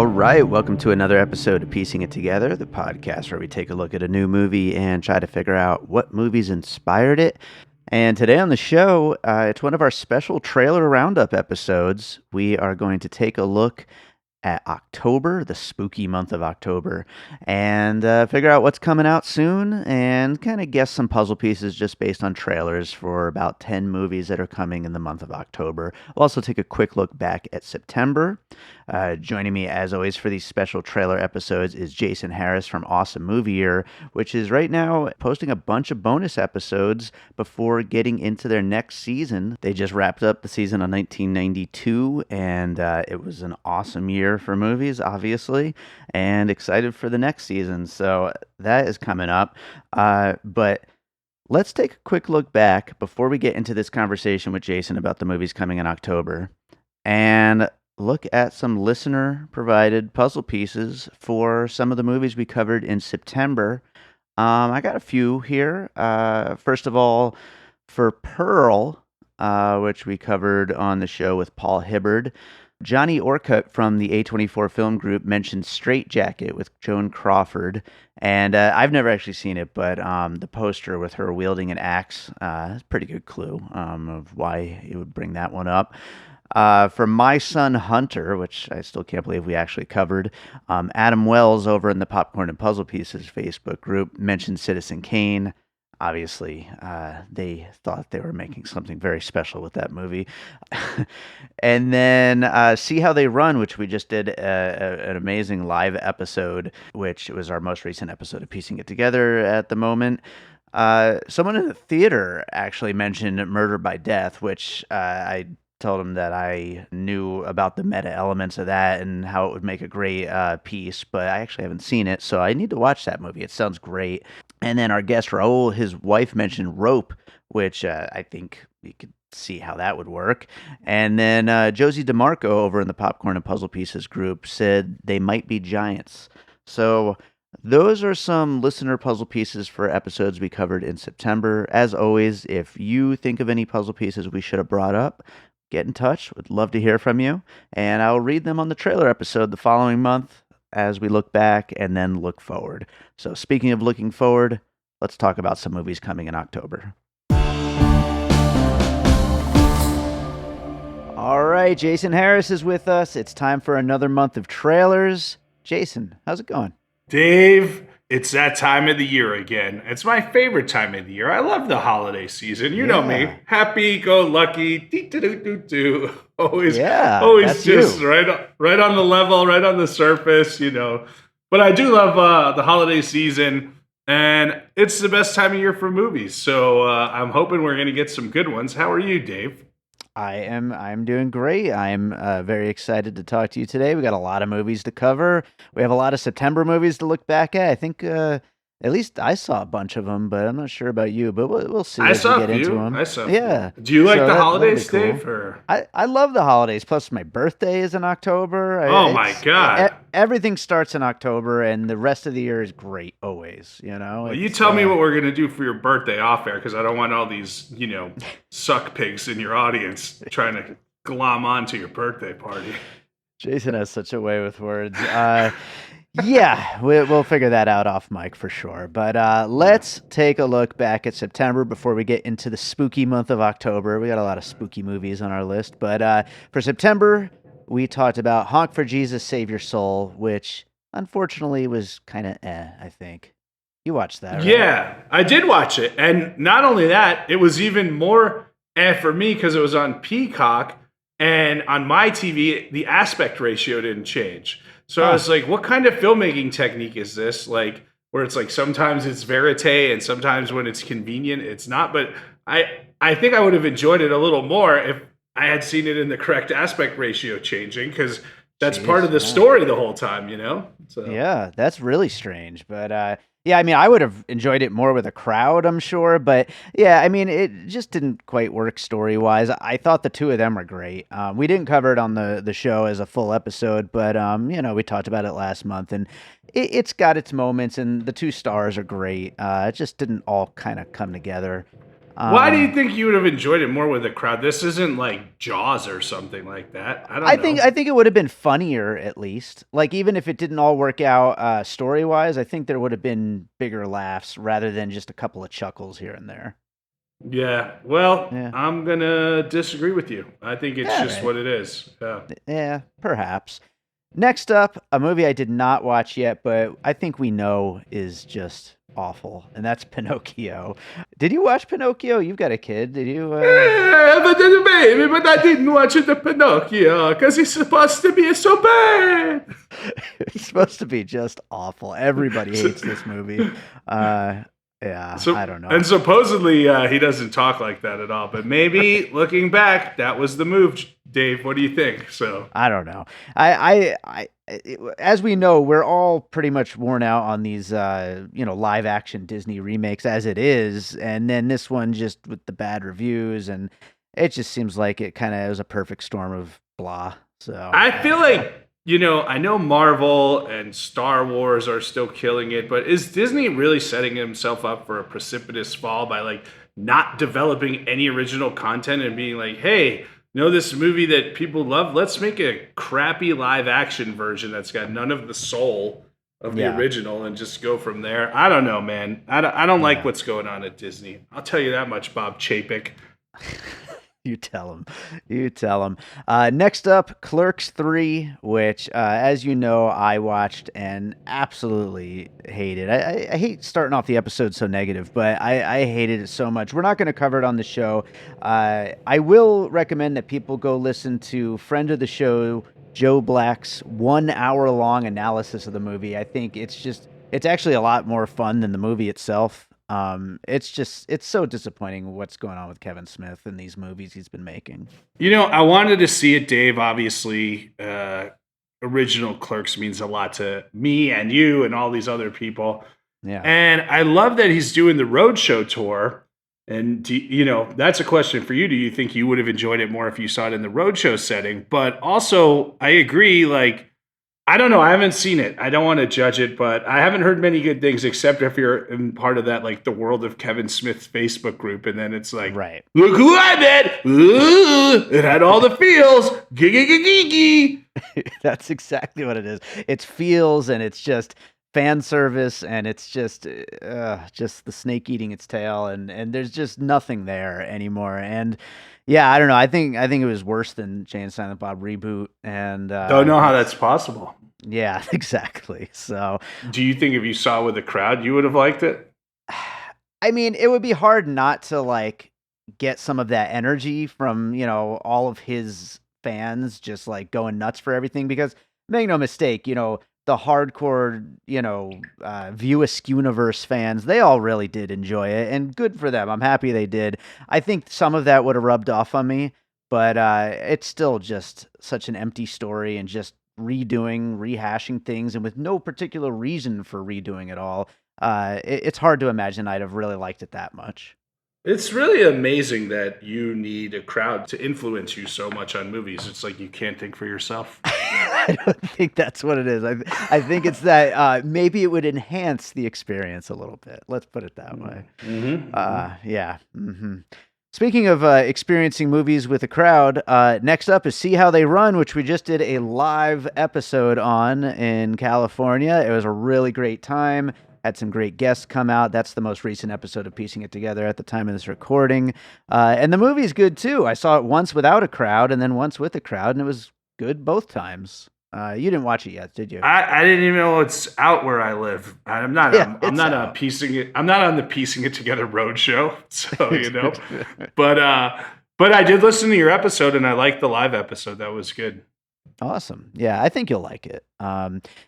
All right, welcome to another episode of Piecing It Together, the podcast where we take a look at a new movie and try to figure out what movies inspired it. And today on the show, it's one of our special trailer roundup episodes. We are going to take a look at October, the spooky month of October, and figure out what's coming out soon and kind of guess some puzzle pieces just based on trailers for about 10 movies that are coming in the month of October. We'll also take a quick look back at September. Joining me, as always, for these special trailer episodes is Jason Harris from Awesome Movie Year, which is right now posting a bunch of bonus episodes before getting into their next season. They just wrapped up the season on 1992, and it was an awesome year for movies, obviously, and excited for the next season. So that is coming up. But let's take a quick look back before we get into this conversation with Jason about the movies coming in October and look at some listener-provided puzzle pieces for some of the movies we covered in September. I got a few here. First of all, for Pearl, which we covered on the show with Paul Hibbard, Johnnie Orcutt from the A24 Film Group mentioned Straight Jacket with Joan Crawford, and I've never actually seen it, but the poster with her wielding an axe is a pretty good clue of why he would bring that one up. For My Son Hunter, which I still can't believe we actually covered, Adam Wells over in the Popcorn and Puzzle Pieces Facebook group mentioned Citizen Kane. Obviously, they thought they were making something very special with that movie. And then See How They Run, which we just did an amazing live episode, which was our most recent episode of Piecing It Together at the moment. Someone in the theater actually mentioned Murder by Death, which I told him that I knew about the meta elements of that and how it would make a great piece, but I actually haven't seen it, so I need to watch that movie. It sounds great. And then our guest Raul, his wife mentioned Rope, which I think we could see how that would work. And then Josie DeMarco over in the Popcorn and Puzzle Pieces group said they might be giants. So those are some listener puzzle pieces for episodes we covered in September. As always, if you think of any puzzle pieces we should have brought up, get in touch. Would love to hear from you. And I'll read them on the trailer episode the following month as we look back and then look forward. So speaking of looking forward, let's talk about some movies coming in October. All right, Jason Harris is with us. It's time for another month of trailers. Jason, how's it going? Dave, it's that time of the year again. It's my favorite time of the year. I love the holiday season. You know me. Happy-go-lucky. Dee-doo-doo-doo-doo. Always just you. right on the level, right on the surface, you know. But I do love the holiday season, and it's the best time of year for movies. So I'm hoping we're going to get some good ones. How are you, Dave? I'm doing great. I'm very excited to talk to you today. We got a lot of movies to cover. We have a lot of September movies to look back at. I think at least I saw a bunch of them, but I'm not sure about you. But we'll see as we get into them. I saw a few. Do you like the holidays, Dave? Or? I love the holidays. Plus, my birthday is in October. Oh my God! Everything starts in October, and the rest of the year is great always. You know. Well, you tell me what we're gonna do for your birthday off air, because I don't want all these suck pigs in your audience trying to glom onto your birthday party. Jason has such a way with words. Yeah, we'll figure that out off mic for sure. But let's take a look back at September before we get into the spooky month of October. We got a lot of spooky movies on our list. But for September, we talked about Honk for Jesus, Save Your Soul, which unfortunately was kind of I think. You watched that, right? Yeah, I did watch it. And not only that, it was even more for me because it was on Peacock. And on my TV, the aspect ratio didn't change. So I was like, what kind of filmmaking technique is this? Like, where it's like sometimes it's verite and sometimes when it's convenient, it's not. But I think I would have enjoyed it a little more if I had seen it in the correct aspect ratio changing, because that's part of the story the whole time, you know? So. Yeah, that's really strange. But yeah, I mean, I would have enjoyed it more with a crowd, I'm sure. But yeah, I mean, it just didn't quite work story-wise. I thought the two of them were great. We didn't cover it on the show as a full episode, but, we talked about it last month. And it's got its moments, and the two stars are great. It just didn't all kind of come together. Why do you think you would have enjoyed it more with a crowd? This isn't like Jaws or something like that. I don't know. I think it would have been funnier at least. Like even if it didn't all work out story wise, I think there would have been bigger laughs rather than just a couple of chuckles here and there. Yeah. Well, Yeah. I'm gonna disagree with you. I think it's Yeah, just right. what it is. Yeah. Yeah, perhaps. Next up, a movie I did not watch yet, but I think we know is just awful, and that's Pinocchio. Did you watch Pinocchio? You've got a kid. Did you? Yeah, but the baby, but I didn't watch the Pinocchio because it's supposed to be so bad. It's supposed to be just awful. Everybody hates this movie. Uh, yeah, So I don't know. and supposedly he doesn't talk like that at all. But maybe looking back, that was the move. Dave, what do you think? So I don't know. As we know, we're all pretty much worn out on these, live action Disney remakes as it is, and then this one just with the bad reviews, and it just seems like it kind of was a perfect storm of blah. So I feel like I know Marvel and Star Wars are still killing it, but is Disney really setting himself up for a precipitous fall by like not developing any original content and being like, hey, this movie that people love, let's make a crappy live action version that's got none of the soul of the yeah, original and just go from there. I don't know, man. I don't like yeah. what's going on at Disney. I'll tell you that much, Bob Chapek. You tell him. You tell him. Next up, Clerks 3, which, as you know, I watched and absolutely hated. I hate starting off the episode so negative, but I hated it so much. We're not going to cover it on the show. I will recommend that people go listen to friend of the show, Joe Black's 1 hour long analysis of the movie. I think it's actually a lot more fun than the movie itself. It's so disappointing what's going on with Kevin Smith in these movies he's been making. I wanted to see it, Dave. Obviously, original Clerks means a lot to me and you and all these other people. Yeah. And I love that he's doing the roadshow tour. And, that's a question for you. Do you think you would have enjoyed it more if you saw it in the roadshow setting? But also, I agree, like, I don't know. I haven't seen it. I don't want to judge it, but I haven't heard many good things, except if you're in part of that, like the World of Kevin Smith's Facebook group. And then it's like, right. Look who I met. Ooh, it had all the feels. Giggy. That's exactly what it is. It's feels and it's just fan service and it's just the snake eating its tail and there's just nothing there anymore. And yeah, I don't know. I think it was worse than Jay and Silent Bob reboot. And Don't know how that's possible. yeah, exactly. So Do you think if you saw it with the crowd, you would have liked it? I mean, it would be hard not to like get some of that energy from, all of his fans just like going nuts for everything because make no mistake, the hardcore, View Askew-universe fans, they all really did enjoy it and good for them. I'm happy they did. I think some of that would have rubbed off on me, but it's still just such an empty story and just rehashing things and with no particular reason for redoing it all. It's hard to imagine I'd have really liked it that much. It's really amazing that you need a crowd to influence you so much on movies. It's like you can't think for yourself. I don't think that's what it is. I think it's that maybe it would enhance the experience a little bit. Let's put it that way. Yeah. Mm-hmm. Speaking of experiencing movies with a crowd, next up is See How They Run, which we just did a live episode on in California. It was a really great time. Had some great guests come out. That's the most recent episode of Piecing It Together at the time of this recording. And the movie's good too. I saw it once without a crowd and then once with a crowd, and it was good both times. You didn't watch it yet, did you? I didn't even know it's out where I live. I'm not. Yeah, I'm not out. piecing it. I'm not on the Piecing It Together roadshow. So but I did listen to your episode and I liked the live episode. That was good. Awesome. Yeah, I think you'll like it.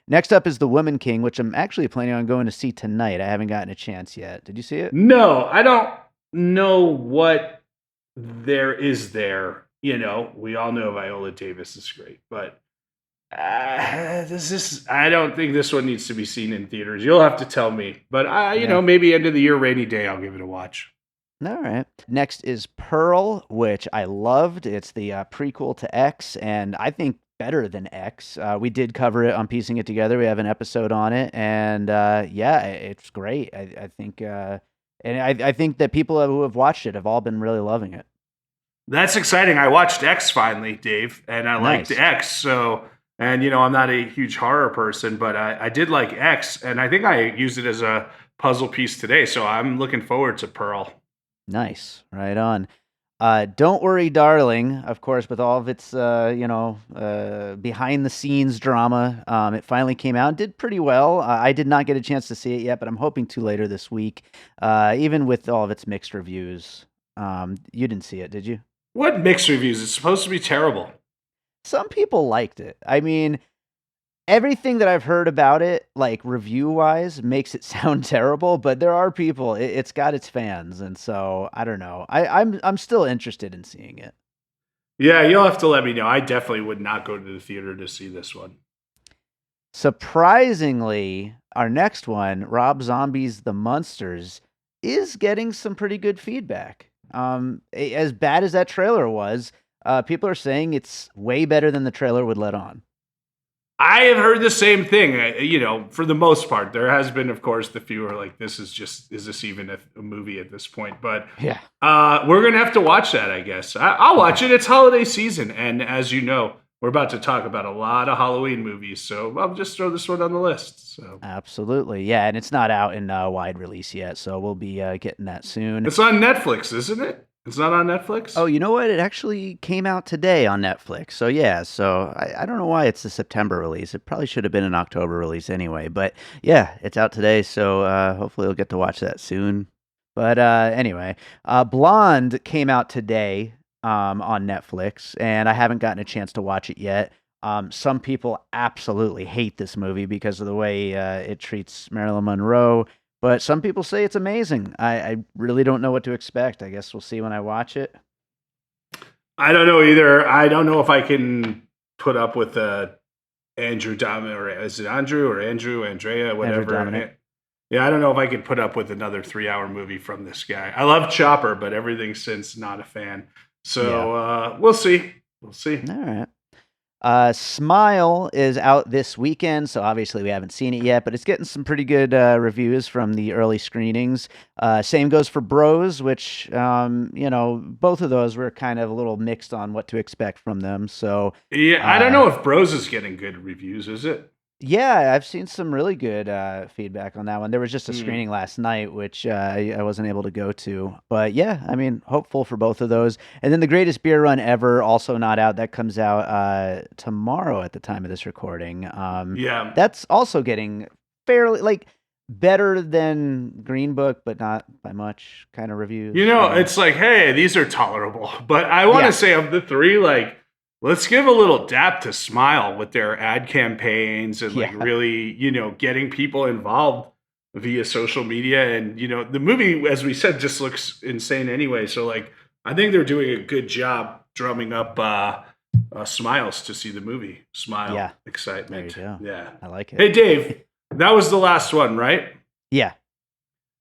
Next up is The Woman King, which I'm actually planning on going to see tonight. I haven't gotten a chance yet. Did you see it? No, I don't know what there is there. We all know Viola Davis is great, but I don't think this one needs to be seen in theaters. You'll have to tell me. But maybe end of the year, rainy day, I'll give it a watch. All right. Next is Pearl, which I loved. It's the prequel to X, and I think better than X. We did cover it on Piecing It Together. We have an episode on it, and it's great. I think And I think that people who have watched it have all been really loving it. That's exciting. I watched X finally, Dave, and I liked Nice. X. So, and I'm not a huge horror person, but I did like X, and I think I used it as a puzzle piece today. So I'm looking forward to Pearl. Nice. Right on. Don't Worry, Darling, of course, with all of its, behind the scenes drama, it finally came out and did pretty well. I did not get a chance to see it yet, but I'm hoping to later this week, even with all of its mixed reviews. You didn't see it, did you? What mixed reviews? It's supposed to be terrible. Some people liked it. I mean, everything that I've heard about it, like review wise, makes it sound terrible. But there are people. It's got its fans, and so I don't know. I'm still interested in seeing it. Yeah, you'll have to let me know. I definitely would not go to the theater to see this one. Surprisingly, our next one, Rob Zombie's The Munsters, is getting some pretty good feedback. As bad as that trailer was, people are saying it's way better than the trailer would let on. I have heard the same thing. For the most part, there has been, of course, the few are like, is this even a movie at this point? But Yeah. we're going to have to watch that, I guess. I'll watch it. It's holiday season. And as you know, we're about to talk about a lot of Halloween movies. So I'll just throw this one on the list. So Absolutely. Yeah, and it's not out in wide release yet, so we'll be getting that soon. it's on Netflix, isn't it? It's not on Netflix? Oh, you know what? It actually came out today on Netflix. So yeah, so I don't know why it's a September release. It probably should have been an October release anyway. But yeah, it's out today, so hopefully we'll get to watch that soon. But anyway, Blonde came out today on Netflix, and I haven't gotten a chance to watch it yet. Some people absolutely hate this movie because of the way it treats Marilyn Monroe. But some people say it's amazing. I really don't know what to expect. I guess we'll see when I watch it. I don't know either. I don't know if I can put up with Andrew Dominic, or is it Andrew or Andrea, whatever. Dominic. Yeah, I don't know if I could put up with another 3-hour movie from this guy. I love Chopper, but everything since, not a fan. So we'll see. We'll see. All right. Smile is out this weekend, so obviously we haven't seen it yet, but it's getting some pretty good reviews from the early screenings. Same goes for Bros, which, both of those were kind of a little mixed on what to expect from them. So Yeah, I don't know if Bros is getting good reviews, is it? yeah, I've seen some really good feedback on that one. There was just a screening last night, which I wasn't able to go to. But yeah, I mean, hopeful for both of those. And then The Greatest Beer Run Ever, also not out. That comes out tomorrow at the time of this recording. Yeah. That's also getting fairly, better than Green Book, but not by much kind of reviews. It's like, hey, these are tolerable. But I want Yeah. to say of the three, let's give a little dap to Smile with their ad campaigns and Yeah. really, getting people involved via social media. And, the movie, as we said, just looks insane anyway. So I think they're doing a good job drumming up smiles to see the movie. Smile, Yeah. excitement. There you go. Yeah. I like it. Hey, Dave, that was the last one, right? Yeah.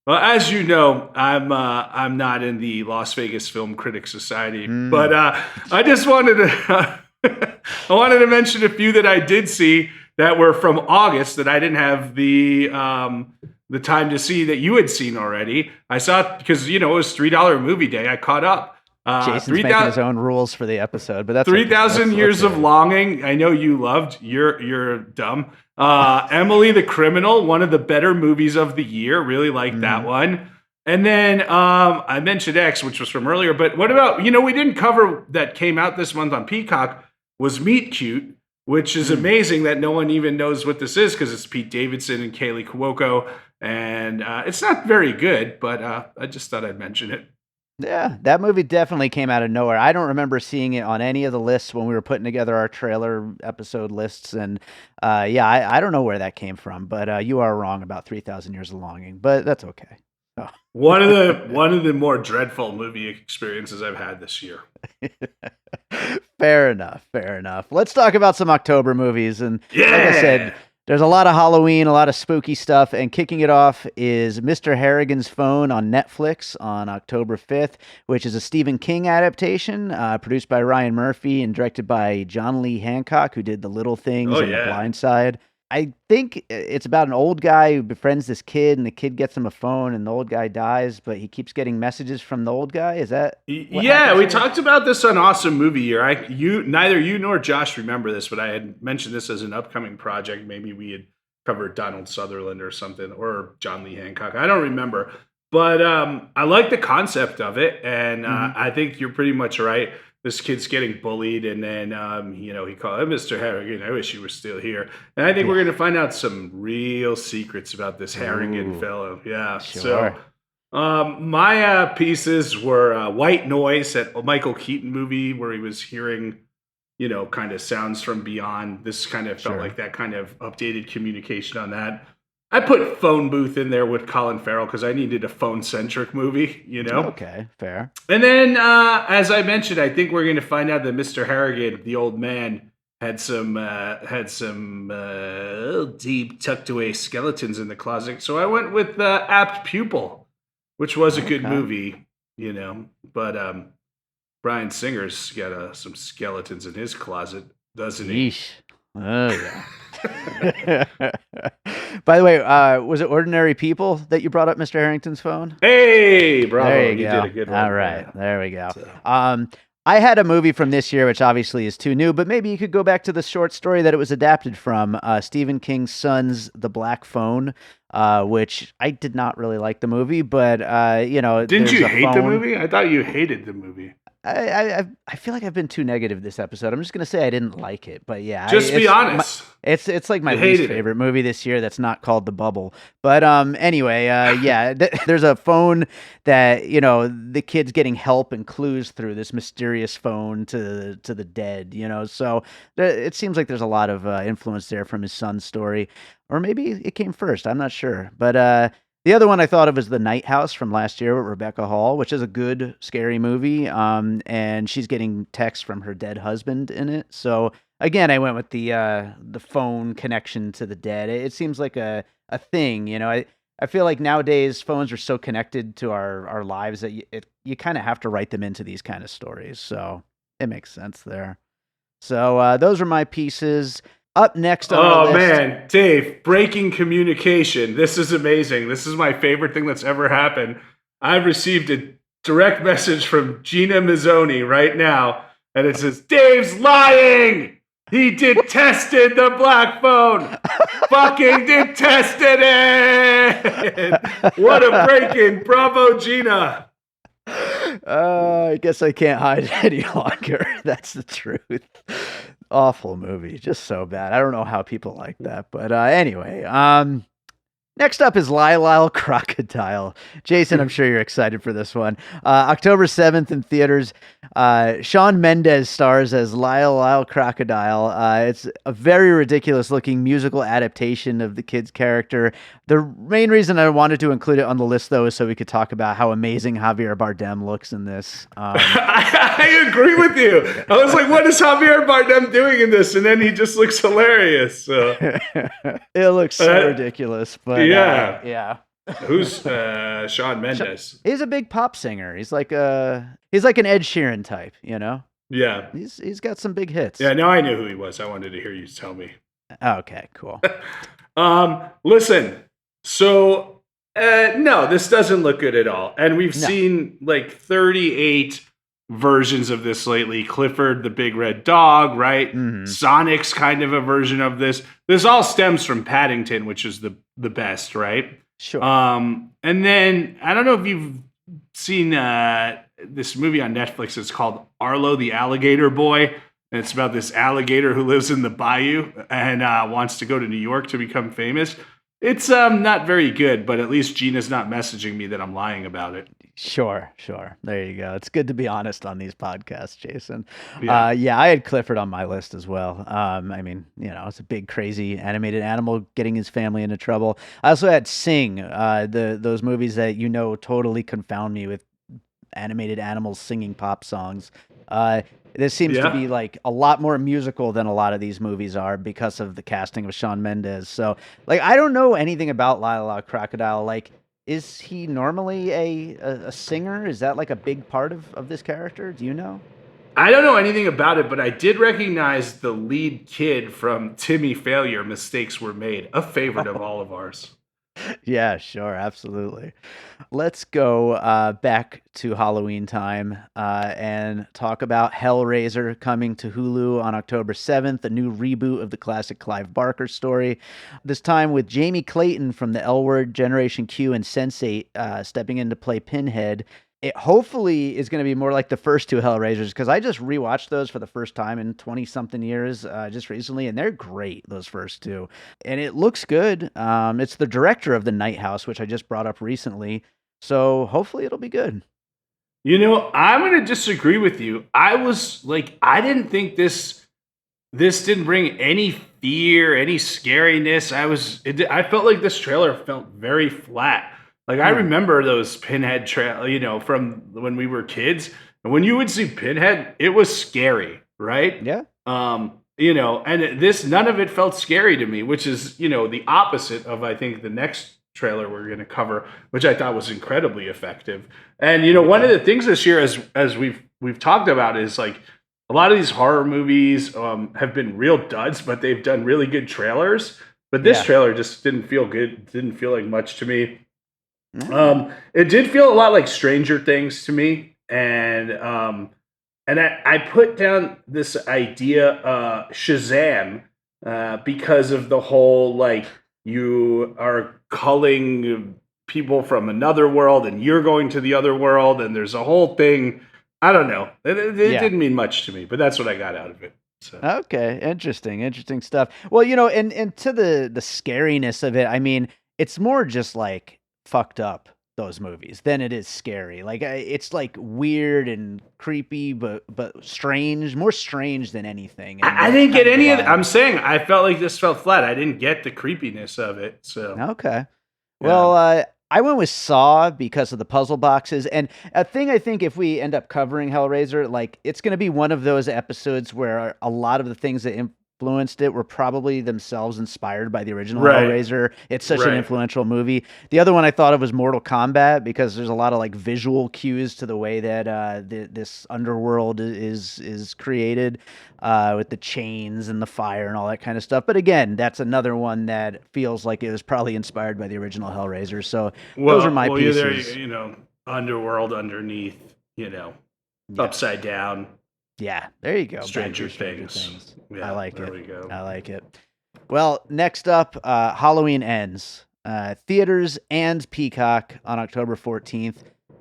Well, as you know, I'm not in the Las Vegas Film Critics Society, but I just wanted to I wanted to mention a few that I did see that were from August that I didn't have the time to see that you had seen already. I saw it because it was $3 movie day. I caught up. Jason's making his own rules for the episode, but that's 3,000 Years of Longing. I know you loved. You're dumb. Emily the Criminal, one of the better movies of the year. Really liked that one. And then I mentioned X, which was from earlier. But what about, we didn't cover that came out this month on Peacock, was Meet Cute, which is amazing that no one even knows what this is because it's Pete Davidson and Kaylee Cuoco. And it's not very good, but I just thought I'd mention it. Yeah, that movie definitely came out of nowhere. I don't remember seeing it on any of the lists when we were putting together our trailer episode lists. And I don't know where that came from, but you are wrong about 3,000 Years of Longing, but that's okay. Oh. One of the more dreadful movie experiences I've had this year. Fair enough. Let's talk about some October movies. And Yeah. like I said, there's a lot of Halloween, a lot of spooky stuff, and kicking it off is Mr. Harrigan's Phone on Netflix on October 5th, which is a Stephen King adaptation, produced by Ryan Murphy and directed by John Lee Hancock, who did The Little Things and The Blind Side. I think it's about an old guy who befriends this kid, and the kid gets him a phone, and the old guy dies, but he keeps getting messages from the old guy. Is that what Yeah, happens we here? talked about this on Awesome Movie Year. Neither you nor Josh remember this, but I had mentioned this as an upcoming project. Maybe we had covered Donald Sutherland or something, or John Lee Hancock. I don't remember, but I like the concept of it, and Hmm. I think you're pretty much right. This kid's getting bullied, and then he called him Mr. Harrigan. I wish you were still here. And I think we're Yeah. going to find out some real secrets about this Harrigan Ooh, fellow. Yeah, so. sure. My pieces were White Noise, that Michael Keaton movie where he was hearing, kind of sounds from beyond. This kind of felt Sure. like that kind of updated communication on that. I put Phone Booth in there with Colin Farrell because I needed a phone centric movie. Okay, fair. And then, as I mentioned, I think we're going to find out that Mr. Harrigan, the old man, had some deep tucked away skeletons in the closet. So I went with Apt Pupil, which was a good Okay. movie. But Bryan Singer's got some skeletons in his closet, doesn't he? Yeesh. Oh yeah. By the way, was it Ordinary People that you brought up, Mr. Harrington's phone? Hey, There bravo! you You did go. a good All one. right, Yeah. there we go. So. I had a movie from this year, which obviously is too new, but maybe you could go back to the short story that it was adapted from, Stephen King's Son's The Black Phone, which I did not really like the movie, but Didn't there's you a hate the phone. movie? I thought you hated the movie. I feel like I've been too negative this episode. I'm just gonna say I didn't like it, but yeah, Just be honest. it's like my You least hated it. favorite movie this year. That's not called The Bubble, but anyway, yeah, there's a phone that the kid's getting help and clues through this mysterious phone to the dead. So it seems like there's a lot of influence there from his son's story, or maybe it came first. I'm not sure, but the other one I thought of was The Night House from last year with Rebecca Hall, which is a good scary movie. And she's getting texts from her dead husband in it. So again, I went with the phone connection to the dead. It seems like a thing. I feel like nowadays phones are so connected to our lives that you kind of have to write them into these kind of stories. So it makes sense there. So those are my pieces. Up next on our Oh list. man, Dave, breaking communication. This is amazing. This is my favorite thing that's ever happened. I've received a direct message from Gina Mazzoni right now, and it says, Dave's lying! He detested the black phone! Fucking detested it! What a break-in. Bravo, Gina. I guess I can't hide it any longer. That's the truth. Awful movie, just so bad. I don't know how people like that, but anyway. Next up is Lyle Lyle Crocodile. Jason, I'm sure you're excited for this one. October 7th in theaters. Shawn Mendes stars as Lyle Lyle Crocodile. It's a very ridiculous looking musical adaptation of the kid's character. The main reason I wanted to include it on the list, though, is so we could talk about how amazing Javier Bardem looks in this. I agree with you. I was like, what is Javier Bardem doing in this? And then he just looks hilarious. So. It looks so ridiculous, but yeah. yeah. Who's Shawn Mendes? He's a big pop singer. He's like an Ed Sheeran type, Yeah. He's got some big hits. Yeah, no, I knew who he was. I wanted to hear you tell me. Okay, cool. Listen, so no, this doesn't look good at all. And we've No. seen like 38 versions of this lately. Clifford the Big Red Dog, right? Mhm. Sonic's kind of a version of this. This all stems from Paddington, which is the best, right? Sure. And then I don't know if you've seen this movie on Netflix. It's called Arlo the Alligator Boy. And it's about this alligator who lives in the bayou and wants to go to New York to become famous. It's not very good, but at least Gina's not messaging me that I'm lying about it. Sure. There you go. It's good to be honest on these podcasts, Jason. Yeah. Yeah, I had Clifford on my list as well. I mean, it's a big, crazy animated animal getting his family into trouble. I also had Sing, those movies that totally confound me with animated animals singing pop songs. This seems to be like a lot more musical than a lot of these movies are because of the casting of Shawn Mendes. So, like, I don't know anything about Lyle Lyle Crocodile. Like, is he normally a singer? Is that like a big part of this character? Do you know? I don't know anything about it, but I did recognize the lead kid from Timmy Failure. Mistakes Were Made, a favorite of all of ours. Yeah, sure, absolutely. Let's go back to Halloween time and talk about Hellraiser coming to Hulu on October 7th, a new reboot of the classic Clive Barker story. This time with Jamie Clayton from the L Word, Generation Q, and Sense8 stepping in to play Pinhead. It hopefully is going to be more like the first two Hellraisers, because I just rewatched those for the first time in 20-something years just recently, and they're great, those first two. And it looks good. It's the director of The Night House, which I just brought up recently. So hopefully it'll be good. You know, I'm going to disagree with you. I was like, I didn't think this didn't bring any fear, any scariness. I felt like this trailer felt very flat. Like I remember those Pinhead from when we were kids, and when you would see Pinhead, it was scary, right? Yeah. And this, none of it felt scary to me, which is, the opposite of, I think, the next trailer we're going to cover, which I thought was incredibly effective. And, one of the things this year, as we've talked about, is like a lot of these horror movies have been real duds, but they've done really good trailers. But this trailer just didn't feel good. Didn't feel like much to me. It did feel a lot like Stranger Things to me. And I put down this idea, Shazam, because of the whole, like, you are culling people from another world and you're going to the other world, and there's a whole thing. I don't know. It didn't mean much to me, but that's what I got out of it. So. Okay, interesting stuff. Well, and to the scariness of it, I mean, it's more just like fucked up, those movies, than it is scary. Like it's like weird and creepy, but strange, more strange than anything. I didn't get any of it. I'm saying I felt like this felt flat. I didn't get the creepiness of it. So okay. Well, I went with Saw because of the puzzle boxes. And a thing, I think, if we end up covering Hellraiser, like, it's going to be one of those episodes where a lot of the things that influenced it were probably themselves inspired by the original Hellraiser. It's such an influential movie. The other one I thought of was Mortal Kombat, because there's a lot of like visual cues to the way that this underworld is created, with the chains and the fire and all that kind of stuff. But again, that's another one that feels like it was probably inspired by the original Hellraiser. So those are my pieces. Underworld underneath, upside down. Yeah, there you go. Stranger Things. Yeah, I like it. We go. I like it. Well, next up, Halloween Ends. Theaters and Peacock on October 14th.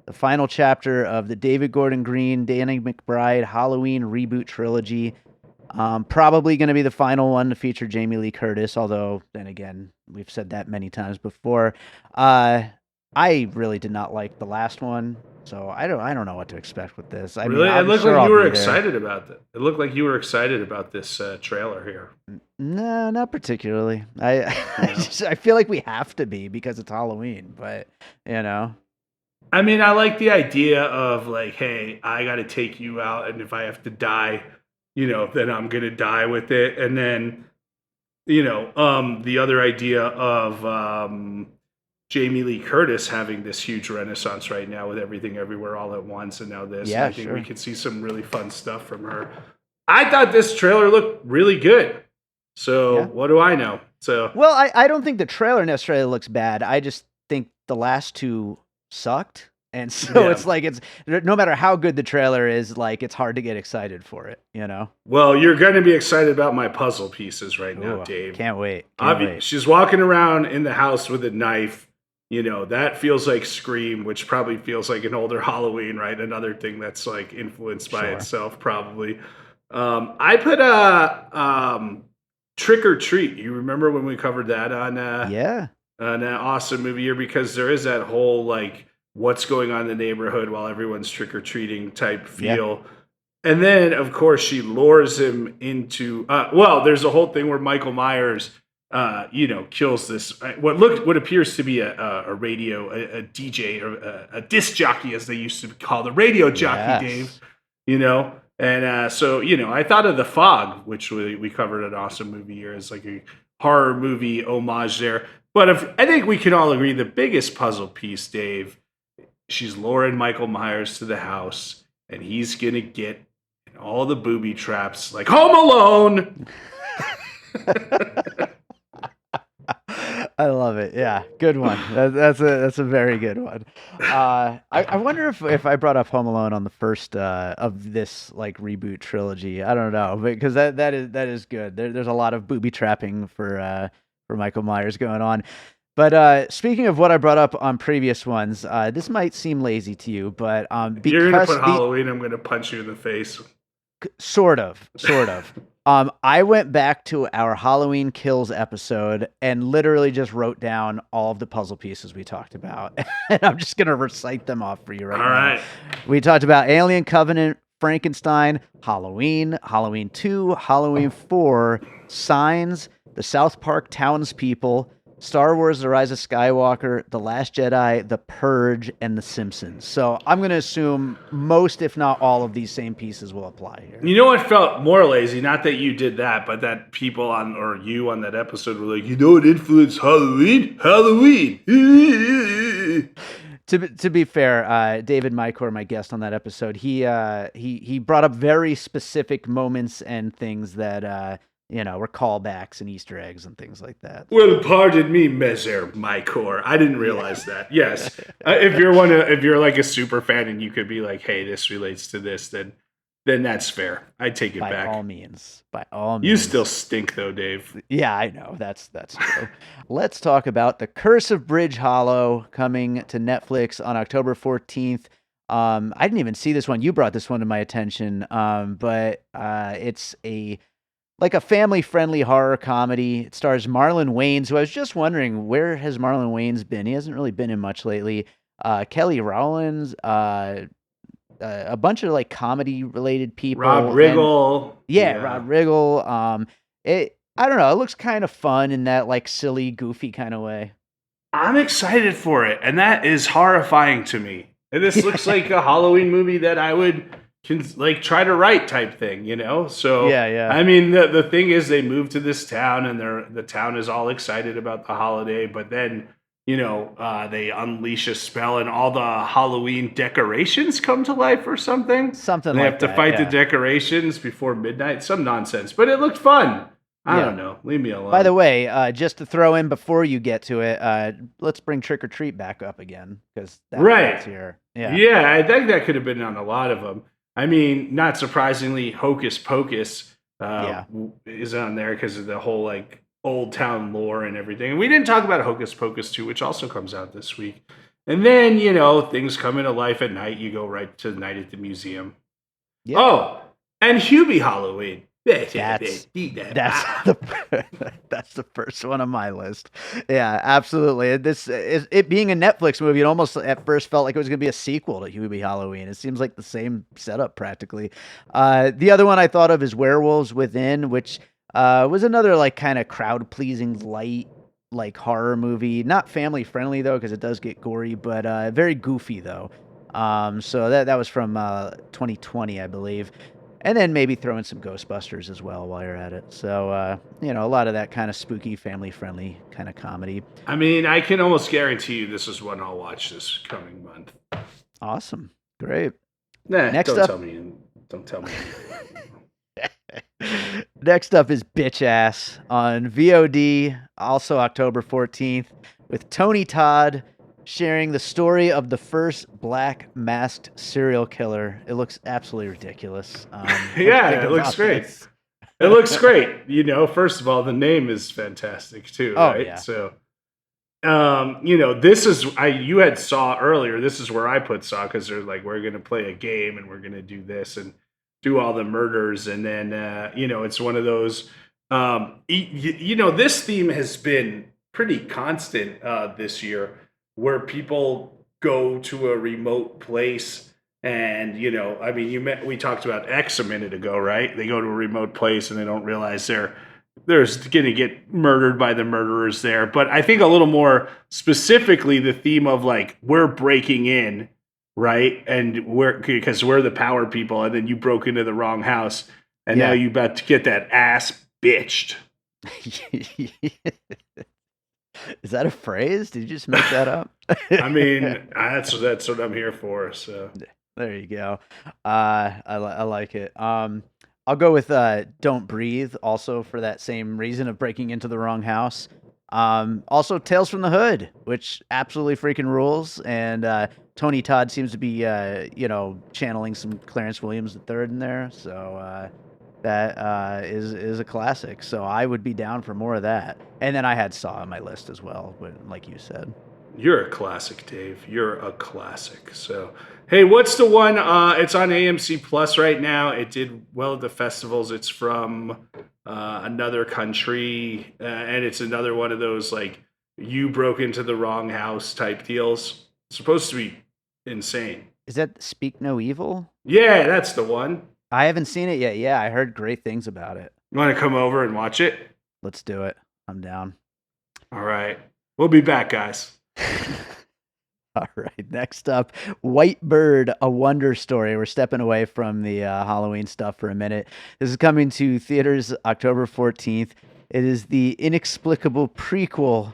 The final chapter of the David Gordon Green, Danny McBride Halloween reboot trilogy. Probably going to be the final one to feature Jamie Lee Curtis, although, then again, we've said that many times before. I really did not like the last one, so I don't know what to expect with this. It looked like you were excited about that. It looked like you were excited about this trailer here. No, not particularly. I feel like we have to be because it's Halloween, but I mean, I like the idea of like, hey, I got to take you out, and if I have to die, then I'm gonna die with it. And then, the other idea of Jamie Lee Curtis having this huge renaissance right now with Everything Everywhere All at Once, and now this. Yeah, I think we could see some really fun stuff from her. I thought this trailer looked really good. So what do I know? So well, I don't think the trailer necessarily looks bad. I just think the last two sucked. And so it's like, it's no matter how good the trailer is, like, it's hard to get excited for it, Well, you're going to be excited about my puzzle pieces right now, Dave. Can't wait. She's walking around in the house with a knife. That feels like Scream, which probably feels like an older Halloween, right? Another thing that's like influenced by itself, probably. I put Trick or Treat. You remember when we covered that on an awesome movie year? Because there is that whole like, what's going on in the neighborhood while everyone's trick-or-treating type feel. Yeah. And then, of course, she lures him into... there's a whole thing where Michael Myers, kills this... What appears to be a radio, a DJ, or a disc jockey, as they used to call the radio jockey, Dave. And so, I thought of The Fog, which we covered an awesome movie here, as like a horror movie homage there. But I think we can all agree the biggest puzzle piece, Dave... She's luring Michael Myers to the house, and he's going to get All the booby traps, like Home Alone. I love it. Yeah, good one. That's a very good one. I wonder if I brought up Home Alone on the first of this like reboot trilogy. I don't know, because that is good. There's a lot of booby trapping for Michael Myers going on. But speaking of what I brought up on previous ones, this might seem lazy to you, but If you're gonna because put Halloween, I'm gonna punch you in the face. sort of. I went back to our Halloween Kills episode and literally just wrote down all of the puzzle pieces we talked about. And I'm just going to recite them off for you right All now. right. We talked about Alien Covenant, Frankenstein, Halloween, Halloween 2, Halloween 4, Signs, the South Park Townspeople, Star Wars: The Rise of Skywalker, The Last Jedi, The Purge, and The Simpsons. So I'm going to assume most, if not all, of these same pieces will apply here. You know what felt more lazy? Not that you did that, but that people on or you on that episode were like, you know what influenced Halloween? Halloween. To be fair, David Mycor, my guest on that episode, he brought up very specific moments and things that were callbacks and Easter eggs and things like that. Well, pardon me, Messer Mycor. I didn't realize that. Yes, if you're like a super fan and you could be like, hey, this relates to this, then that's fair. I take it back. By all means. You still stink though, Dave. Yeah, I know. That's true. Let's talk about The Curse of Bridge Hollow coming to Netflix on October 14th. I didn't even see this one. You brought this one to my attention. But it's a family-friendly horror comedy. It stars Marlon Wayans, who I was just wondering, where has Marlon Wayans been? He hasn't really been in much lately. Kelly Rowlands, a bunch of comedy-related people. Rob Riggle. Rob Riggle. I don't know. It looks kind of fun in that silly, goofy kind of way. I'm excited for it, and that is horrifying to me. And this looks like a Halloween movie that I would try to write type thing, So yeah. I mean, the thing is, they moved to this town, and the town is all excited about the holiday, but then they unleash a spell, and all the Halloween decorations come to life or something. Something and they like have to that, fight yeah. the decorations before midnight. Some nonsense, but it looked fun. I don't know. Leave me alone. By the way, just to throw in before you get to it, let's bring Trick or Treat back up again, because that's here. Yeah, I think that could have been on a lot of them. I mean, not surprisingly, Hocus Pocus is on there because of the whole old town lore and everything. And we didn't talk about Hocus Pocus 2, which also comes out this week. And then, things come into life at night. You go right to Night at the Museum. Yep. Oh, and Hubie Halloween. That's the first one on my list. Yeah, absolutely. It being a Netflix movie, it almost at first felt like it was going to be a sequel to Hubie Halloween. It seems like the same setup practically. The other one I thought of is Werewolves Within, which was another kind of crowd pleasing light horror movie. Not family friendly though, because it does get gory, but very goofy though. So that was from 2020, I believe. And then maybe throw in some Ghostbusters as well while you're at it. So, a lot of that kind of spooky, family-friendly kind of comedy. I mean, I can almost guarantee you this is one I'll watch this coming month. Awesome. Great. Nah, Next don't up, tell me. Don't tell me. Next up is Bitch Ass on VOD, also October 14th, with Tony Todd sharing the story of the first black masked serial killer. It looks absolutely ridiculous. Yeah, it looks great. It looks great. First of all, the name is fantastic too, right? Yeah. So, this is you had Saw earlier. This is where I put Saw, because they're like, we're gonna play a game and we're gonna do this and do all the murders, and then it's one of those. This theme has been pretty constant this year, where people go to a remote place and, we talked about X a minute ago, right? They go to a remote place and they don't realize they're going to get murdered by the murderers there. But I think a little more specifically, the theme of we're breaking in, right? And because we're the power people, and then you broke into the wrong house, and now you about to get that ass bitched. Is that a phrase? Did you just make that up? I mean, that's what I'm here for. So There you go. I like it. I'll go with Don't Breathe also for that same reason of breaking into the wrong house. Also Tales from the Hood, which absolutely freaking rules. And Tony Todd seems to be, channeling some Clarence Williams III in there. So that is a classic. So I would be down for more of that. And then I had Saw on my list as well, but like you said. You're a classic, Dave. You're a classic. So, hey, what's the one? It's on AMC Plus right now. It did well at the festivals. It's from another country, and it's another one of those like you broke into the wrong house type deals. It's supposed to be insane. Is that Speak No Evil? Yeah, that's the one. I haven't seen it yet. Yeah, I heard great things about it. You want to come over and watch it? Let's do it. I'm down. All right. We'll be back, guys. All right. Next up, White Bird, A Wonder Story. We're stepping away from the Halloween stuff for a minute. This is coming to theaters October 14th. It is the inexplicable prequel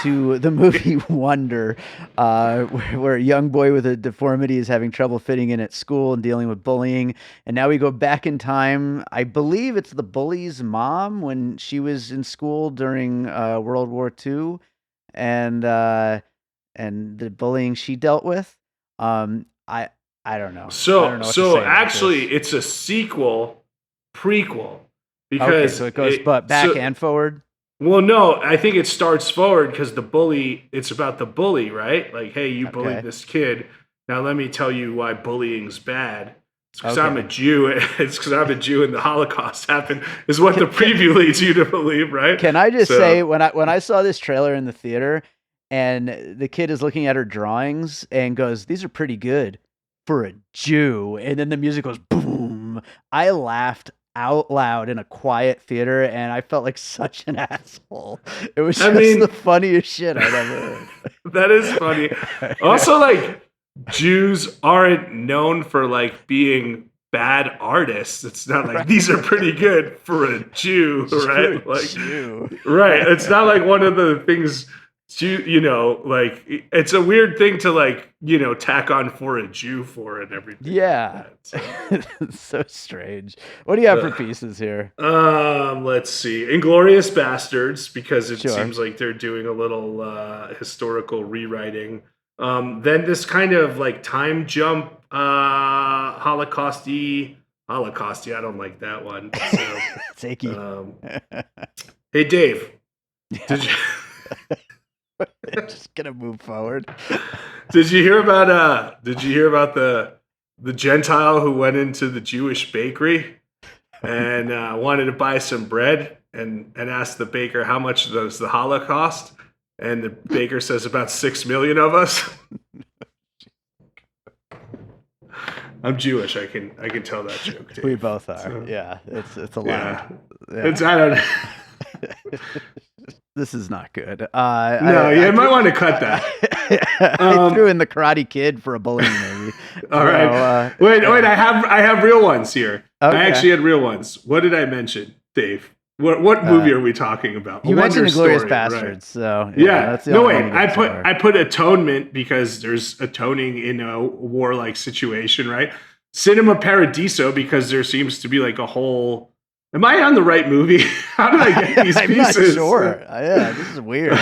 to the movie Wonder, where a young boy with a deformity is having trouble fitting in at school and dealing with bullying. And now we go back in time. I believe it's the bully's mom when she was in school during World War II, and the bullying she dealt with. I don't know. So actually, it's a prequel, because okay, so it goes back and forward. Well, no, I think it starts forward because it's about the bully, right? Like, hey, you bullied this kid. Now let me tell you why bullying's bad. It's because I'm a Jew. It's because I'm a Jew and the Holocaust happened, is what the preview leads you to believe, right? Can I just say, when I saw this trailer in the theater and the kid is looking at her drawings and goes, "These are pretty good for a Jew," and then the music goes boom, I laughed out loud in a quiet theater, and I felt like such an asshole. It was the funniest shit I'd ever heard. That is funny. Also, like, Jews aren't known for like being bad artists. It's not like these are pretty good for a Jew, right? Like, Jew. Right. It's not like one of the things. Like, it's a weird thing to like, tack on for a Jew for and everything. Yeah. Like it's so strange. What do you have for pieces here? Let's see. Inglourious Bastards, because it seems like they're doing a little historical rewriting. Then this kind of like time jump, Holocausty. I don't like that one. So, it's icky. Hey, Dave. Did you... Just gonna move forward. Did you hear about the Gentile who went into the Jewish bakery and wanted to buy some bread and asked the baker how much does the Holocaust? And the baker says about 6 million of us. I'm Jewish. I can tell that joke, Dave. We both are. So, yeah, it's allowed. Yeah. I don't know. This is not good. You might want to cut that. I threw in the Karate Kid for a bullying movie. All right. Wait. I have real ones here. Okay. I actually had real ones. What did I mention, Dave? What movie are we talking about? You mentioned Inglourious Bastards, right? So that's the only I put atonement because there's atoning in a warlike situation, right? Cinema Paradiso, because there seems to be like a whole. Am I on the right movie? How did I get these pieces? I'm not sure. Yeah, this is weird.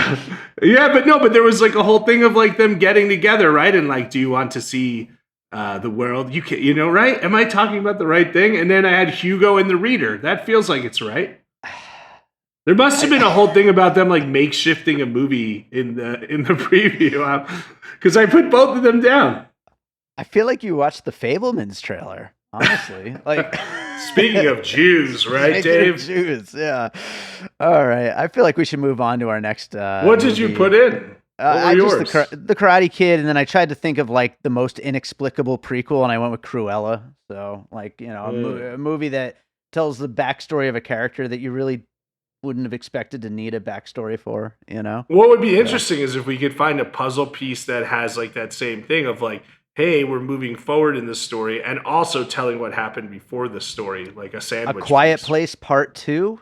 but there was like a whole thing of like them getting together, right? And like, do you want to see the world? You can, right? Am I talking about the right thing? And then I had Hugo and the Reader. That feels like it's right. There must have been a whole thing about them like makeshifting a movie in the preview, because I put both of them down. I feel like you watched the Fabelmans trailer, honestly. Like, speaking of Jews, right, Dave? Jews, yeah. All right, I feel like we should move on to our next. What did you put in? I just the Karate Kid, and then I tried to think of like the most inexplicable prequel, and I went with Cruella. So, like, a movie that tells the backstory of a character that you really wouldn't have expected to need a backstory for. What would be interesting is if we could find a puzzle piece that has like that same thing of like, hey, we're moving forward in the story and also telling what happened before the story, like a sandwich. A Quiet Place Part 2.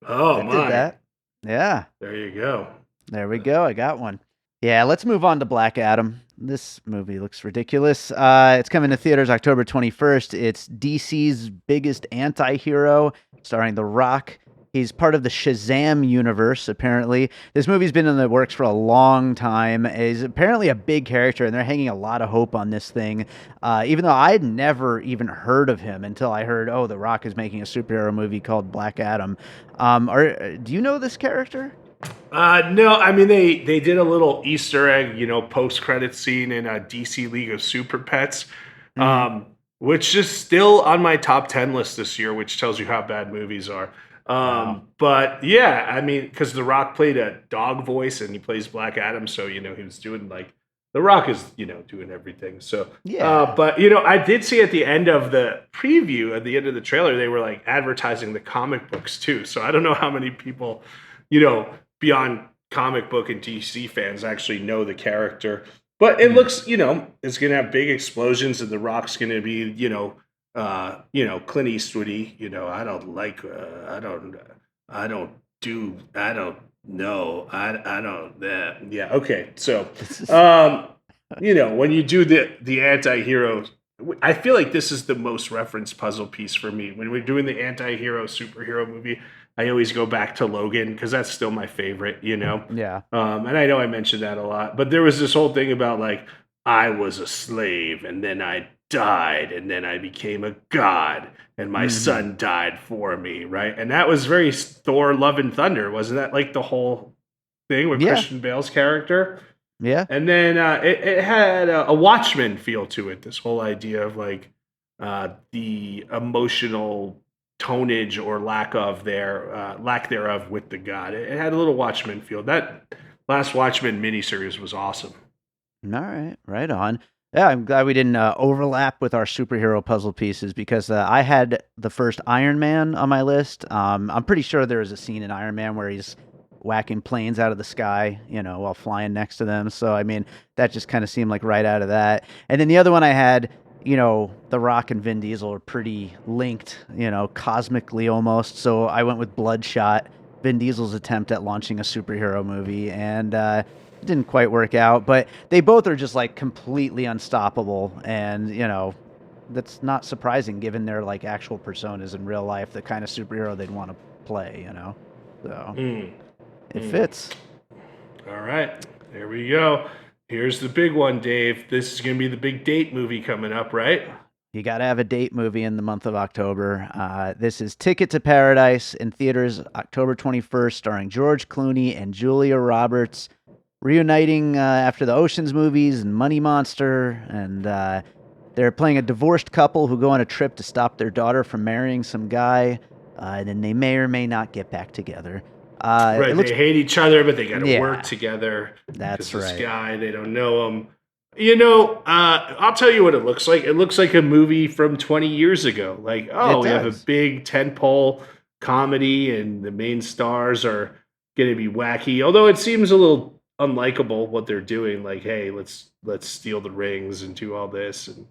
Oh, my. Did that. Yeah. There you go. There we go. I got one. Yeah, let's move on to Black Adam. This movie looks ridiculous. It's coming to theaters October 21st. It's DC's biggest anti-hero, starring The Rock. He's part of the Shazam universe, apparently. This movie's been in the works for a long time. He's apparently a big character, and they're hanging a lot of hope on this thing. Even though I'd never even heard of him until I heard, oh, The Rock is making a superhero movie called Black Adam. Do you know this character? No, I mean they did a little Easter egg, post credit scene in a DC League of Super Pets, Mm-hmm. which is still on my top 10 list this year, which tells you how bad movies are. Wow. But yeah, I mean, because The Rock played a dog voice and he plays Black Adam, so he was doing like The Rock is doing everything. So, Yeah. but I did see at the end of the preview, at the end of the trailer, they were like advertising the comic books too. So I don't know how many people, beyond comic book and DC fans actually know the character. But it looks, it's gonna have big explosions, and The Rock's gonna be, Clint Eastwoody. I don't I don't know, I don't. Yeah, okay. So, This is when you do the anti-hero, I feel like this is the most referenced puzzle piece for me. When we're doing the anti-hero superhero movie, I always go back to Logan because that's still my favorite, yeah. And I know I mentioned that a lot, but there was this whole thing about like I was a slave and then I died and then I became a god and my Hmm. son died for me, right? And that was very Thor: Love and Thunder, wasn't that like the whole thing with Yeah. Christian Bale's character? Yeah. And then it had a Watchmen feel to it. This whole idea of like the emotional tonnage or lack thereof with the god. It had a little Watchmen feel. That last Watchmen miniseries was awesome. All right. Right on. Yeah, I'm glad we didn't overlap with our superhero puzzle pieces because I had the first Iron Man on my list. I'm pretty sure there was a scene in Iron Man where he's whacking planes out of the sky, while flying next to them. So, I mean, that just kind of seemed like right out of that. And then the other one I had, The Rock and Vin Diesel are pretty linked, cosmically almost. So I went with Bloodshot, Vin Diesel's attempt at launching a superhero movie. And, didn't quite work out, but they both are just like completely unstoppable, and that's not surprising given their like actual personas in real life, the kind of superhero they'd want to play, so Mm, it mm. fits. All right, there we go. Here's the big one, Dave. This is going to be the big date movie coming up, right? You got to have a date movie in the month of October. This is Ticket to Paradise in theaters October 21st, starring George Clooney and Julia Roberts, reuniting after the Oceans movies and Money Monster, and they're playing a divorced couple who go on a trip to stop their daughter from marrying some guy, and then they may or may not get back together. It Right, looks, they hate each other, but they got to work yeah, together because that's this right. guy, they don't know him. I'll tell you what it looks like. It looks like a movie from 20 years ago. Like, oh, It we have a does. big tentpole comedy, and the main stars are going to be wacky. Although it seems a little unlikable what they're doing. Like, hey, let's steal the rings and do all this and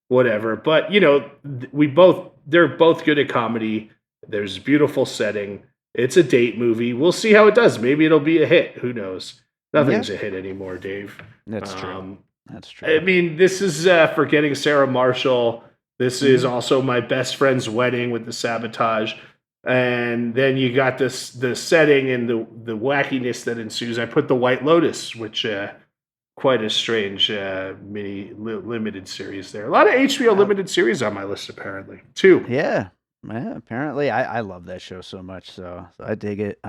whatever. But they're both good at comedy. There's a beautiful setting. It's a date movie. We'll see how it does. Maybe it'll be a hit. Who knows? Yeah, Nothing's a hit anymore, Dave. that's true. Um, That's I true. mean, this is Forgetting Sarah Marshall. This is Hmm. also My Best Friend's Wedding with the sabotage. And then you got the setting and the wackiness that ensues. I put The White Lotus, which quite a strange limited series there. A lot of HBO Uh, limited series on my list apparently. Two. yeah, yeah. Apparently, I love that show so much, so I dig it.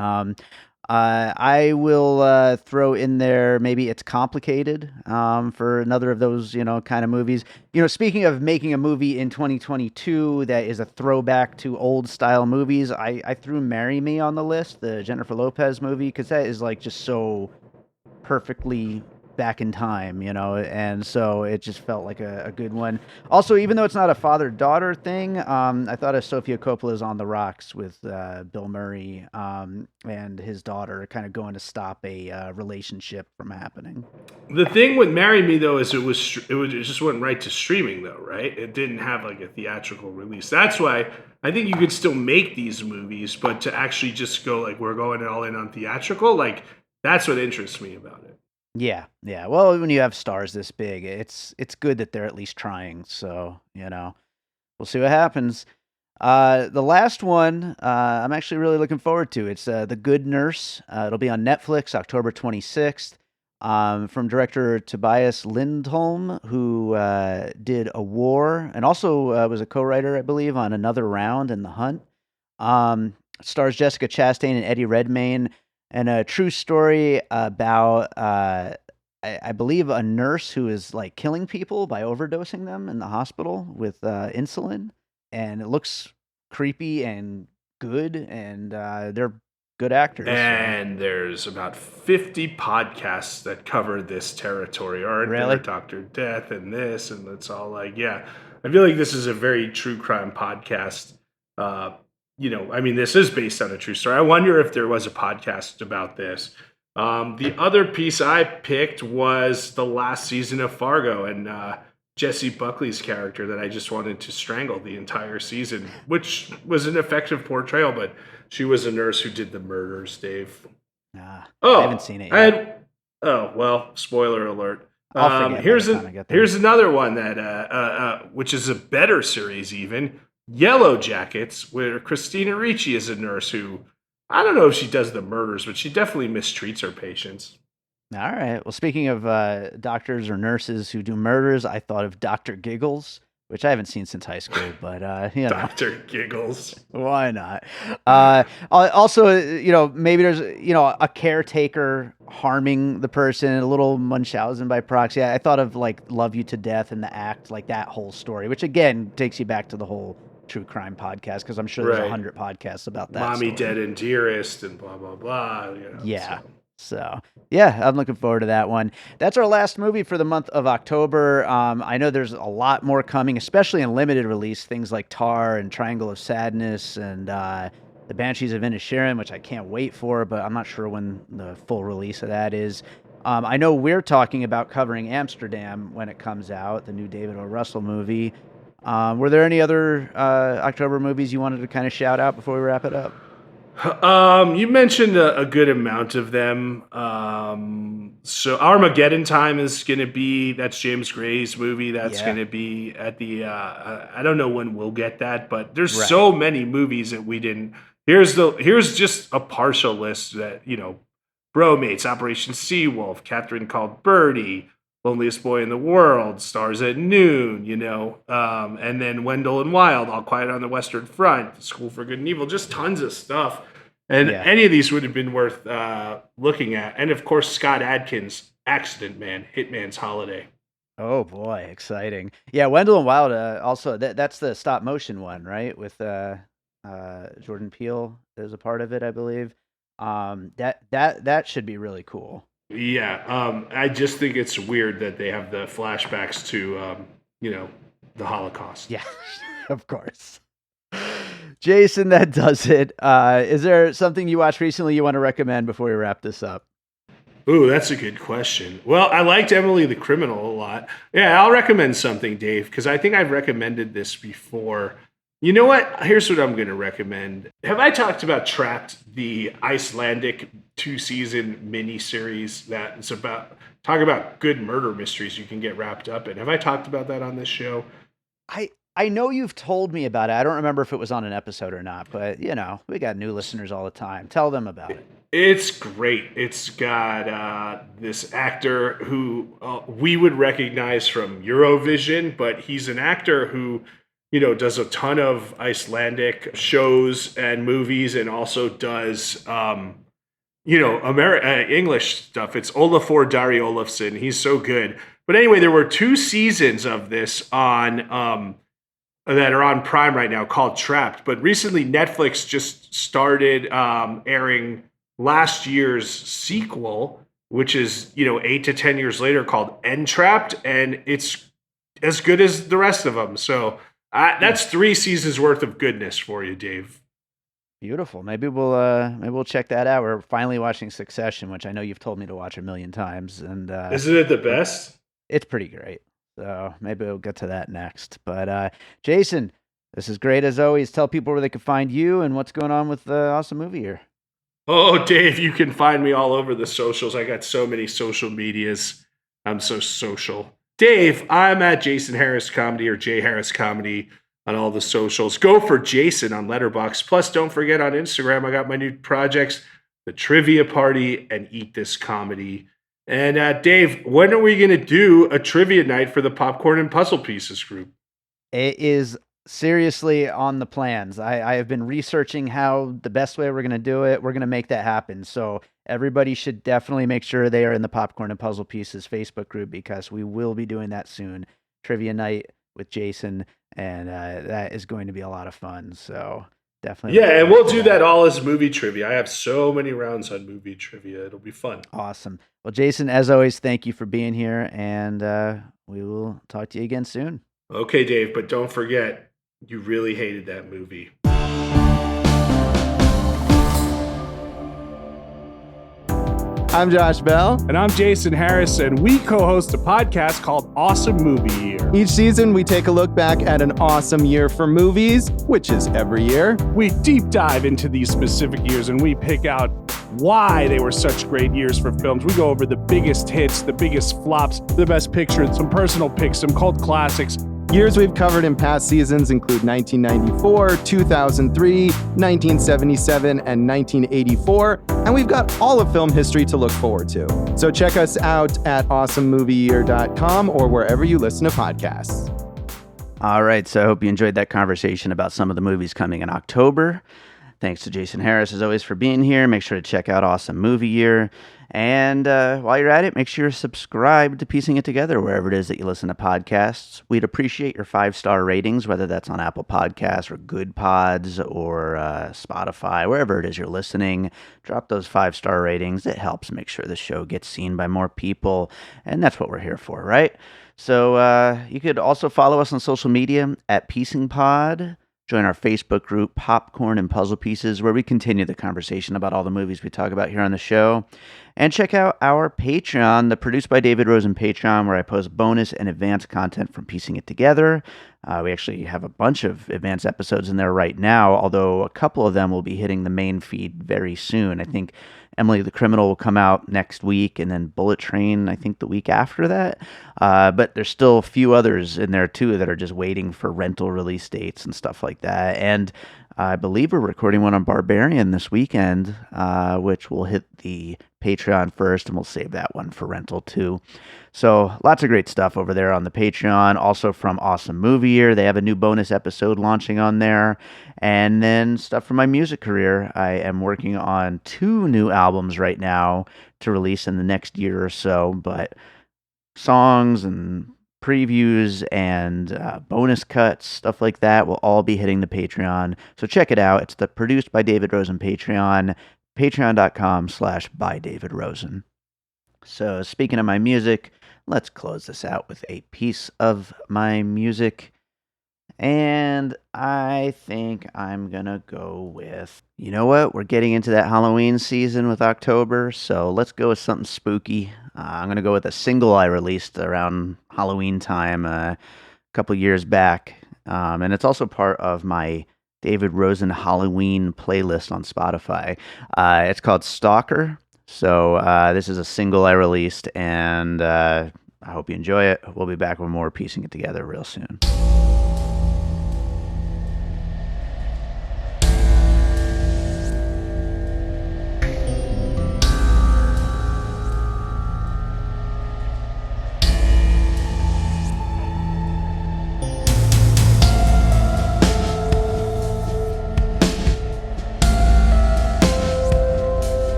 I will throw in there maybe It's Complicated for another of those kind of movies. Speaking of making a movie in 2022 that is a throwback to old style movies, I threw Marry Me on the list, the Jennifer Lopez movie, because that is like just so perfectly back in time, and so it just felt like a good one. Also, even though it's not a father-daughter thing, I thought of Sofia Coppola's On the Rocks with Bill Murray and his daughter kind of going to stop a relationship from happening. The thing with Marry Me though is it just went right to streaming though, right? It didn't have like a theatrical release. That's why I think you could still make these movies, but to actually just go like we're going all in on theatrical, like that's what interests me about it. Yeah, yeah. Well, when you have stars this big, it's good that they're at least trying. So we'll see what happens. The last one, I'm actually really looking forward to. It's The Good Nurse. It'll be on Netflix October 26th. From director Tobias Lindholm, who did A War and also was a co-writer, I believe, on Another Round and The Hunt. Stars Jessica Chastain and Eddie Redmayne, and a true story about, I believe, a nurse who is like killing people by overdosing them in the hospital with insulin, and it looks creepy and good, and they're good actors. So And there's about 50 podcasts that cover this territory, aren't there? really, Dr. Death and this, and it's all like, yeah. I feel like this is a very true crime podcast. Uh, I mean, this is based on a true story. I wonder if there was a podcast about this. The other piece I picked was the last season of Fargo and Jesse Buckley's character that I just wanted to strangle the entire season, which was an effective portrayal, but she was a nurse who did the murders, Dave. I haven't Oh, seen it I yet. had. Oh well, spoiler alert. I'll forget by the Here's time I get there. here's another one that which is a better series even. Yellow Jackets, where Christina Ricci is a nurse who I don't know if she does the murders, but she definitely mistreats her patients. All right. Well, speaking of doctors or nurses who do murders, I thought of Dr. Giggles, which I haven't seen since high school, but Doctor Giggles. why not? Also, maybe there's, a caretaker harming the person, a little Munchausen by proxy. I thought of like Love You to Death and The Act, like that whole story, which again takes you back to the whole true crime podcast, because I'm sure there's Right. 100 podcasts about that Mommy story. Dead and Dearest and blah blah blah. Yeah. So. So, yeah, I'm looking forward to that one. That's our last movie for the month of October. I know there's a lot more coming, especially in limited release, things like Tar and Triangle of Sadness and The Banshees of Inisherin, which I can't wait for, but I'm not sure when the full release of that is. I know we're talking about covering Amsterdam when it comes out, the new David O. Russell movie. Were there any other October movies you wanted to kind of shout out before we wrap it up? You mentioned a good amount of them. So Armageddon Time is going to be, that's James Gray's movie. That's Yeah. going to be at the, I don't know when we'll get that, but there's Right. so many movies that we didn't. Here's just a partial list that, Bromates, Operation Seawolf, Catherine Called Birdie, Loneliest Boy in the World, Stars at Noon, and then Wendell and Wild, All Quiet on the Western Front, School for Good and Evil, just tons of stuff. And Yeah. any of these would have been worth looking at. And of course, Scott Adkins, Accident Man, Hitman's Holiday. Oh boy, exciting! Yeah, Wendell and Wild. Also, that's the stop motion one, right? With Jordan Peele is a part of it, I believe. That should be really cool. Yeah, I just think it's weird that they have the flashbacks to, the Holocaust. Yeah, of course. Jason, that does it. Is there something you watched recently you want to recommend before we wrap this up? Ooh, that's a good question. Well, I liked Emily the Criminal a lot. Yeah, I'll recommend something, Dave, because I think I've recommended this before. You know what? Here's what I'm going to recommend. Have I talked about Trapped, the Icelandic 2-season miniseries that is talk about good murder mysteries you can get wrapped up in? Have I talked about that on this show? I know you've told me about it. I don't remember if it was on an episode or not, but we got new listeners all the time. Tell them about it. It's great. It's got this actor who we would recognize from Eurovision, but he's an actor who, does a ton of Icelandic shows and movies, and also does, English stuff. It's Olafur Dari Olafsson. He's so good. But anyway, there were 2 seasons of this on that are on Prime right now called Trapped. But recently, Netflix just started airing last year's sequel, which is 8 to 10 years later, called Entrapped, and it's as good as the rest of them. So that's 3 seasons worth of goodness for you, Dave. Beautiful. Maybe we'll check that out. We're finally watching Succession, which I know you've told me to watch a million times, and Isn't it the best? it's pretty great. So maybe we'll get to that next. But Jason, this is great as always. Tell people where they can find you and what's going on with the awesome movie here. Oh, Dave, you can find me all over the socials. I got so many social medias. I'm so social. Dave, I'm at Jason Harris Comedy or J Harris Comedy on all the socials. Go for Jason on Letterboxd. Plus, don't forget on Instagram, I got my new projects, The Trivia Party and Eat This Comedy. And Dave, when are we going to do a trivia night for the Popcorn and Puzzle Pieces group? It is seriously on the plans. I have been researching how the best way we're going to do it. We're going to make that happen. So everybody should definitely make sure they are in the Popcorn and Puzzle Pieces Facebook group because we will be doing that soon. Trivia night with Jason, and that is going to be a lot of fun. So definitely. Yeah, and we'll do that all as movie trivia. I have so many rounds on movie trivia. It'll be fun. Awesome. Well, Jason, as always, thank you for being here, and we will talk to you again soon. Okay, Dave, but don't forget, you really hated that movie. I'm Josh Bell. And I'm Jason Harris, and we co-host a podcast called Awesome Movie Year. Each season, we take a look back at an awesome year for movies, which is every year. We deep dive into these specific years, and we pick out why they were such great years for films. We go over the biggest hits, the biggest flops, the best pictures, some personal picks, some cult classics. Years we've covered in past seasons include 1994, 2003, 1977, and 1984, and we've got all of film history to look forward to. So check us out at awesomemovieyear.com or wherever you listen to podcasts. All right, so I hope you enjoyed that conversation about some of the movies coming in October. Thanks to Jason Harris, as always, for being here. Make sure to check out Awesome Movie Year. And while you're at it, make sure you're subscribed to Piecing It Together wherever it is that you listen to podcasts. We'd appreciate your 5-star ratings, whether that's on Apple Podcasts or Good Pods or Spotify, wherever it is you're listening. Drop those 5-star ratings. It helps make sure the show gets seen by more people, and that's what we're here for, right? So you could also follow us on social media at Piecing Pod. Join our Facebook group, Popcorn and Puzzle Pieces, where we continue the conversation about all the movies we talk about here on the show. And check out our Patreon, the Produced by David Rosen Patreon, where I post bonus and advanced content from Piecing It Together. We actually have a bunch of advanced episodes in there right now, although a couple of them will be hitting the main feed very soon. I think Emily the Criminal will come out next week, and then Bullet Train, I think, the week after that. But there's still a few others in there, too, that are just waiting for rental release dates and stuff like that. And I believe we're recording one on Barbarian this weekend, which will hit the Patreon first, and we'll save that one for rental, too. So lots of great stuff over there on the Patreon. Also from Awesome Movie Year, they have a new bonus episode launching on there. And then stuff from my music career. I am working on 2 new albums right now to release in the next year or so. But songs and previews and bonus cuts, stuff like that, will all be hitting the Patreon. So check it out. It's the Produced by David Rosen Patreon, patreon.com/bydavidrosen. So speaking of my music, let's close this out with a piece of my music. And I think I'm going to go with, you know what? We're getting into that Halloween season with October, so let's go with something spooky. I'm going to go with a single I released around Halloween time a couple years back. And it's also part of my David Rosen Halloween playlist on Spotify. It's called Stalker. So this is a single I released, and I hope you enjoy it. We'll be back with more Piecing It Together real soon.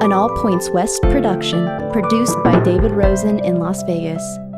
an All Points West production, produced by David Rosen in Las Vegas.